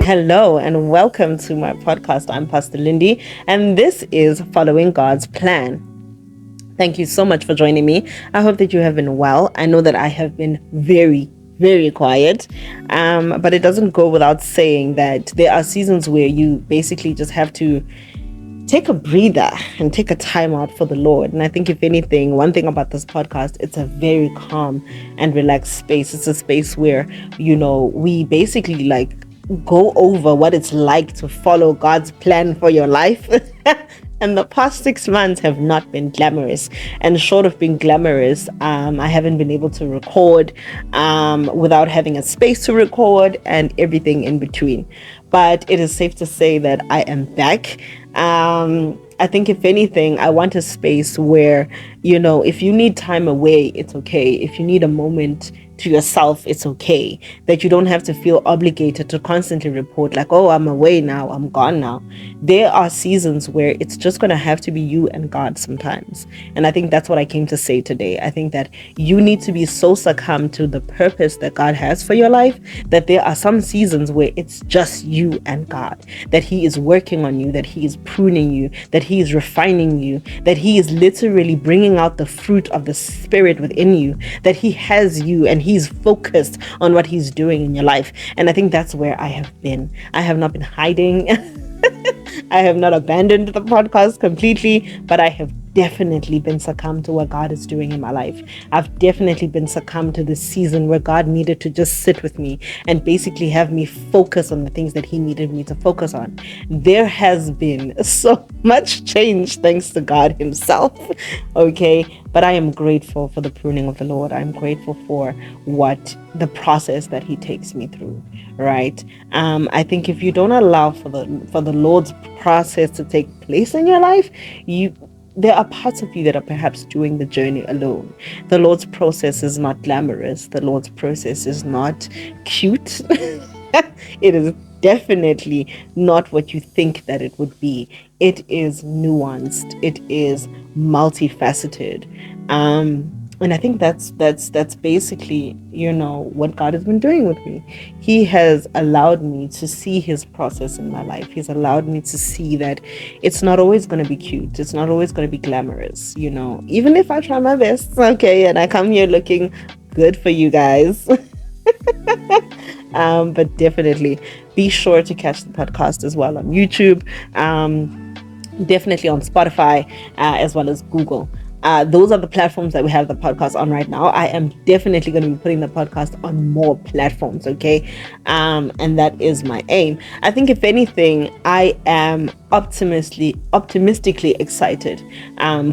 Hello and welcome to my podcast. I'm Pastor Lindy, and this is Following God's Plan. Thank you so much for joining me. I hope that you have been well. I know that I have been very quiet, but it doesn't go without saying that there are seasons where you basically just have to take a breather and take a time out for the Lord. And I think, if anything, one thing about this podcast, it's a very calm and relaxed space. It's a space where, we basically go over what it's like to follow God's plan for your life. And the past 6 months have not been glamorous. And short of being glamorous, I haven't been able to record without having a space to record and everything in between. But it is safe to say that I am back. I think, if anything, I want a space where, if you need time away, it's okay. If you need a moment to yourself, it's okay. That you don't have to feel obligated to constantly report like, oh, I'm away now, I'm gone now. There are seasons where it's just going to have to be you and God sometimes. And I think that's what I came to say today. I think that you need to be so succumbed to the purpose that God has for your life that there are some seasons where it's just you and God, that He is working on you, that He is pruning you, that He is refining you, that He is literally bringing out the fruit of the Spirit within you, that He has you and He's focused on what He's doing in your life. And I think that's where I have been. I have not been hiding. I have not abandoned the podcast completely, but I have definitely been succumbed to what God is doing in my life. I've definitely been succumbed to this season where God needed to just sit with me and basically have me focus on the things that He needed me to focus on. There has been so much change thanks to God Himself. Okay. But I am grateful for the pruning of the Lord. I'm grateful for the process that He takes me through, right? I think if you don't allow for the Lord's process to take place in your life, there are parts of you that are perhaps doing the journey alone. The Lord's process is not glamorous. The Lord's process is not cute. It is definitely not what you think that it would be. It is nuanced. It is multifaceted. And I think that's basically, what God has been doing with me. He has allowed me to see His process in my life. He's allowed me to see that it's not always going to be cute. It's not always going to be glamorous, even if I try my best, okay, and I come here looking good for you guys. But definitely be sure to catch the podcast as well on YouTube, definitely on Spotify, as well as Google. Those are the platforms that we have the podcast on right now. I am definitely going to be putting the podcast on more platforms, okay? And that is my aim. I think, if anything, I am optimistically excited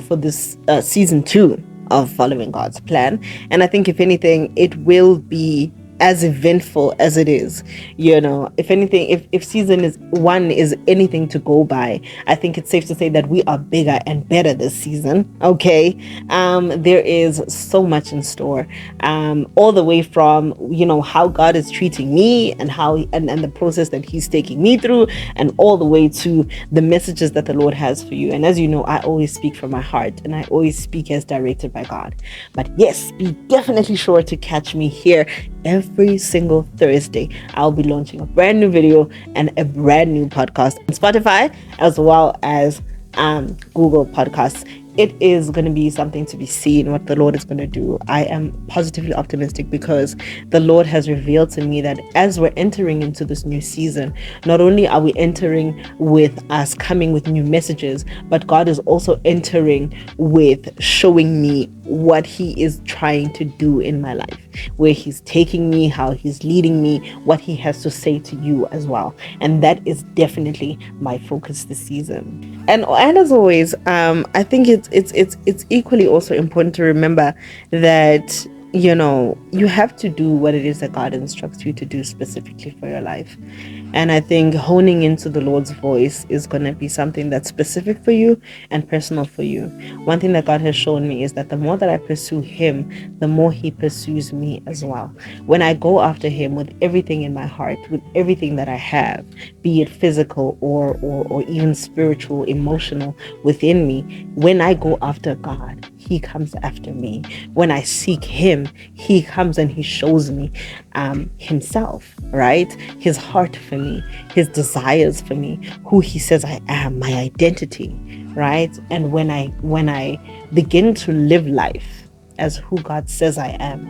for this season 2 of Following God's Plan. And I think, if anything, it will be as eventful as it is. If anything, if season 1 is anything to go by, I think it's safe to say that we are bigger and better this season. Okay. There is so much in store, all the way from how God is treating me and how and the process that He's taking me through, and all the way to the messages that the Lord has for you. And as you know, I always speak from my heart and I always speak as directed by God. But yes, be definitely sure to catch me here every single Thursday. I'll be launching a brand new video and a brand new podcast on Spotify as well as Google Podcasts. It is going to be something to be seen what the Lord is going to do. I am positively optimistic because the Lord has revealed to me that as we're entering into this new season, not only are we entering with us coming with new messages, but God is also entering with showing me what He is trying to do in my life, where He's taking me, how He's leading me, what He has to say to you as well. And that is definitely my focus this season. And as always, I think it's equally also important to remember that you have to do what it is that God instructs you to do specifically for your life. And I think honing into the Lord's voice is going to be something that's specific for you and personal for you. One thing that God has shown me is that the more that I pursue Him, the more He pursues me as well. When I go after Him with everything in my heart, with everything that I have, be it physical or even spiritual, emotional within me, when I go after God, he comes after me. When I seek him, he comes and he shows me himself, right? His heart for me, his desires for me, who he says I am, my identity, right? And when I begin to live life as who God says I am,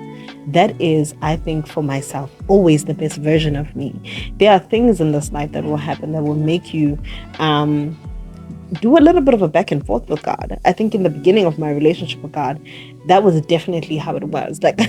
that is, I think, for myself, always the best version of me. There are things in this life that will happen that will make you do a little bit of a back and forth with God. I think in the beginning of my relationship with God, that was definitely how it was. Like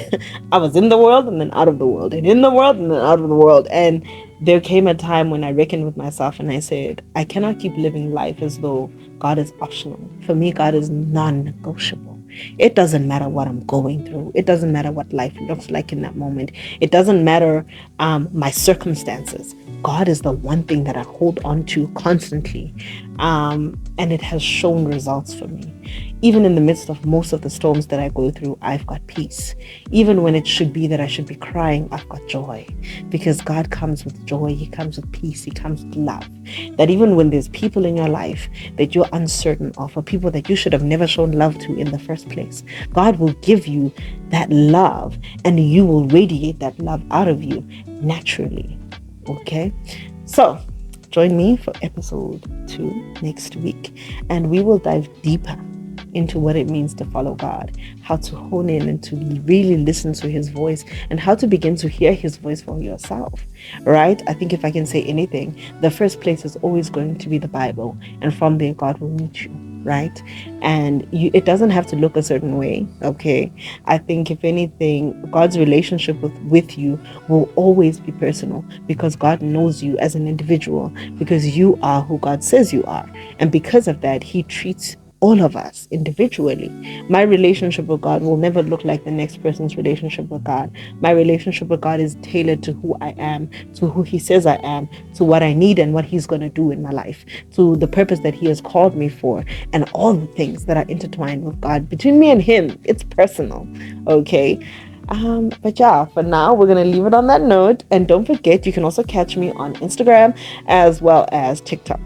I was in the world and then out of the world, and in the world and then out of the world. And there came a time when I reckoned with myself and I said, I cannot keep living life as though God is optional. For me, God is non-negotiable. It doesn't matter what I'm going through. It doesn't matter what life looks like in that moment. It doesn't matter my circumstances. God is the one thing that I hold on to constantly. And it has shown results for me. Even in the midst of most of the storms that I go through, I've got peace. Even when it should be that I should be crying, I've got joy. Because God comes with joy. He comes with peace. He comes with love. That even when there's people in your life that you're uncertain of, or people that you should have never shown love to in the first place, God will give you that love, and you will radiate that love out of you naturally. Okay? So, join me for episode 2 next week, and we will dive deeper into what it means to follow God, how to hone in and to really listen to his voice, and how to begin to hear his voice for yourself, right? I think if I can say anything, the first place is always going to be the Bible, and from there God will meet you, right? And it doesn't have to look a certain way, okay? I think if anything, God's relationship with you will always be personal, because God knows you as an individual, because you are who God says you are, and because of that, he treats all of us individually. My relationship with God will never look like the next person's relationship with God. My relationship with God is tailored to who I am, to who he says I am, to what I need and what he's going to do in my life, to the purpose that he has called me for, and all the things that are intertwined with God. Between me and him, it's personal, okay? But yeah, for now, we're going to leave it on that note. And don't forget, you can also catch me on Instagram as well as TikTok.